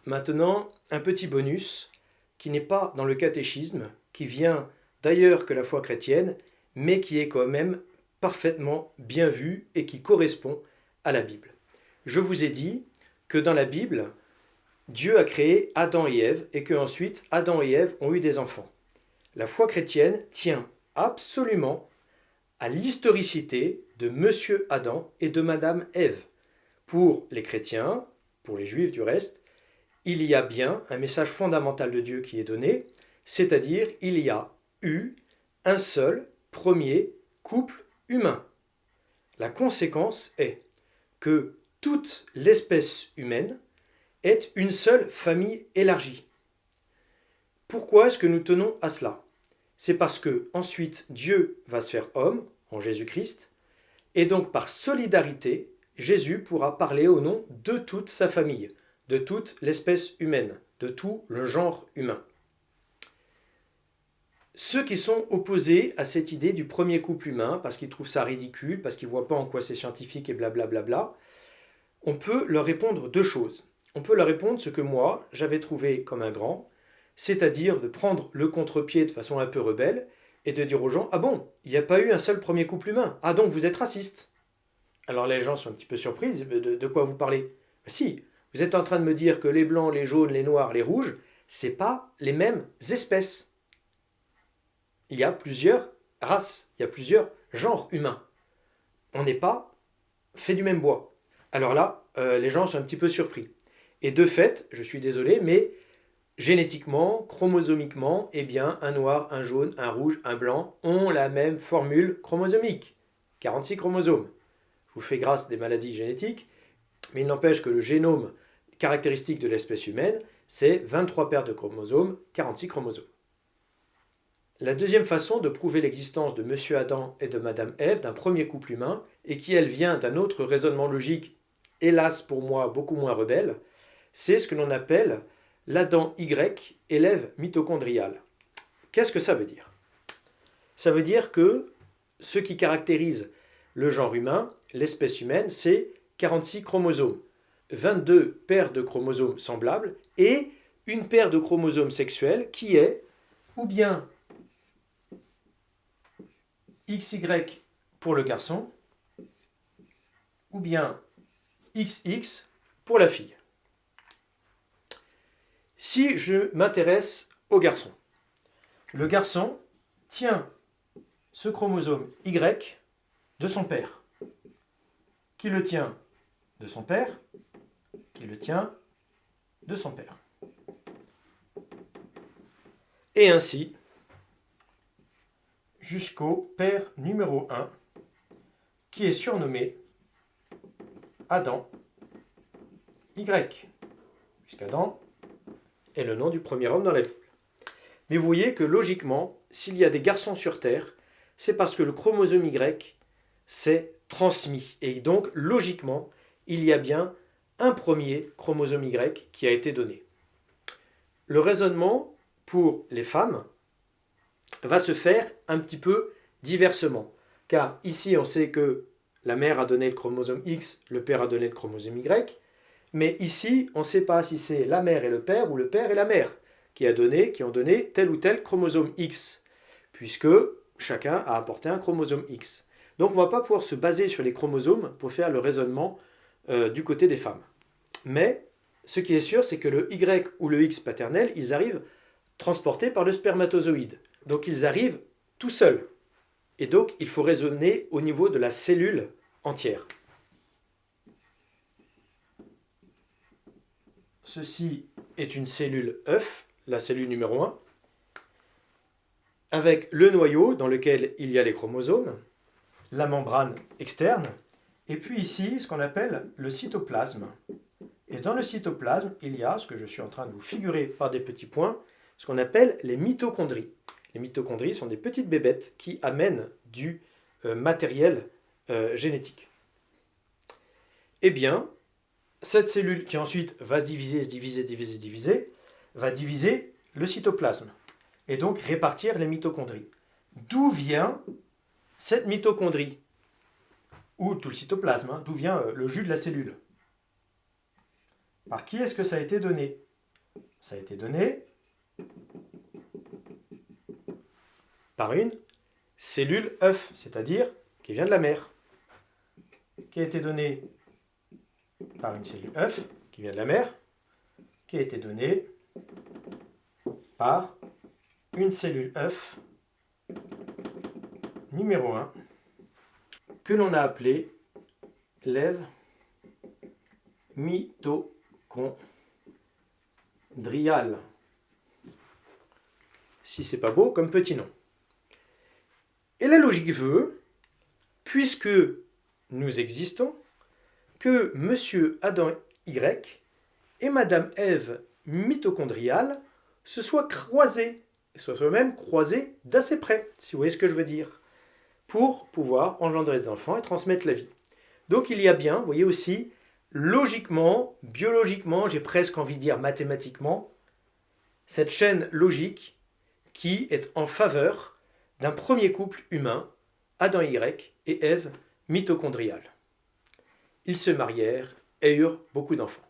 Maintenant, un petit bonus qui n'est pas dans le catéchisme, qui vient d'ailleurs que la foi chrétienne, mais qui est quand même parfaitement bien vu et qui correspond à la Bible. Je vous ai dit que dans la Bible, Dieu a créé Adam et Ève et qu'ensuite Adam et Ève ont eu des enfants. La foi chrétienne tient absolument à l'historicité de Monsieur Adam et de Madame Ève. Pour les chrétiens, pour les juifs du reste, il y a bien un message fondamental de Dieu qui est donné, c'est-à-dire il y a eu un seul premier couple humain. La conséquence est que toute l'espèce humaine est une seule famille élargie. Pourquoi est-ce que nous tenons à cela? C'est parce que ensuite Dieu va se faire homme en Jésus-Christ, et donc par solidarité, Jésus pourra parler au nom de toute sa famille, de toute l'espèce humaine, de tout le genre humain. Ceux qui sont opposés à cette idée du premier couple humain, parce qu'ils trouvent ça ridicule, parce qu'ils ne voient pas en quoi c'est scientifique et blablabla, on peut leur répondre deux choses. On peut leur répondre ce que moi, j'avais trouvé comme un grand, c'est-à-dire de prendre le contre-pied de façon un peu rebelle et de dire aux gens « Ah bon, il n'y a pas eu un seul premier couple humain. Ah donc vous êtes raciste ?» Alors les gens sont un petit peu surpris, de quoi vous parlez? Si, vous êtes en train de me dire que les blancs, les jaunes, les noirs, les rouges, c'est pas les mêmes espèces. Il y a plusieurs races, il y a plusieurs genres humains. On n'est pas fait du même bois. Alors là, les gens sont un petit peu surpris. Et de fait, je suis désolé, mais génétiquement, chromosomiquement, eh bien, un noir, un jaune, un rouge, un blanc ont la même formule chromosomique. 46 chromosomes. Je vous fais grâce des maladies génétiques, mais il n'empêche que le génome caractéristique de l'espèce humaine, c'est 23 paires de chromosomes, 46 chromosomes. La deuxième façon de prouver l'existence de Monsieur Adam et de Madame Ève, d'un premier couple humain, et qui elle vient d'un autre raisonnement logique, hélas pour moi beaucoup moins rebelle, c'est ce que l'on appelle l'Adam Y et l'Ève mitochondriale. Qu'est-ce que ça veut dire? Ça veut dire que ce qui caractérise le genre humain, l'espèce humaine, c'est 46 chromosomes, 22 paires de chromosomes semblables et une paire de chromosomes sexuels qui est ou bien XY pour le garçon ou bien XX pour la fille. Si je m'intéresse au garçon, le garçon tient ce chromosome Y de son père, qui le tient de son père, qui le tient de son père. Et ainsi, jusqu'au père numéro 1, qui est surnommé Adam Y, puisqu'Adam est le nom du premier homme dans la Bible. Mais vous voyez que logiquement, s'il y a des garçons sur Terre, c'est parce que le chromosome Y s'est transmis. Et donc, logiquement, il y a bien un premier chromosome Y qui a été donné. Le raisonnement pour les femmes va se faire un petit peu diversement. Car ici, on sait que la mère a donné le chromosome X, le père a donné le chromosome Y. Mais ici, on ne sait pas si c'est la mère et le père ou le père et la mère qui ont donné tel ou tel chromosome X, puisque chacun a apporté un chromosome X. Donc on ne va pas pouvoir se baser sur les chromosomes pour faire le raisonnement du côté des femmes. Mais ce qui est sûr, c'est que le Y ou le X paternel, ils arrivent transportés par le spermatozoïde. Donc ils arrivent tout seuls. Et donc il faut raisonner au niveau de la cellule entière. Ceci est une cellule œuf, la cellule numéro 1, avec le noyau dans lequel il y a les chromosomes, la membrane externe, et puis ici ce qu'on appelle le cytoplasme. Et dans le cytoplasme, il y a, ce que je suis en train de vous figurer par des petits points, ce qu'on appelle les mitochondries. Les mitochondries sont des petites bébêtes qui amènent du matériel génétique. Eh bien, cette cellule qui ensuite va se diviser, va diviser le cytoplasme et donc répartir les mitochondries. D'où vient cette mitochondrie? Ou tout le cytoplasme, d'où vient le jus de la cellule? Par qui est-ce que ça a été donné? ça a été donné par une cellule œuf, c'est-à-dire qui vient de la mère, qui a été donnée par une cellule œuf, qui vient de la mère, qui a été donnée par une cellule œuf numéro 1, que l'on a appelée lèvre mitochondriale. Si c'est pas beau comme petit nom. Et la logique veut, puisque nous existons, que Monsieur Adam Y et Madame Ève mitochondriale se soient croisés, et se soient même croisés d'assez près, si vous voyez ce que je veux dire, pour pouvoir engendrer des enfants et transmettre la vie. Donc il y a bien, vous voyez aussi, logiquement, biologiquement, j'ai presque envie de dire mathématiquement, cette chaîne logique qui est en faveur d'un premier couple humain, Adam Y et Ève mitochondriale. Ils se marièrent et eurent beaucoup d'enfants.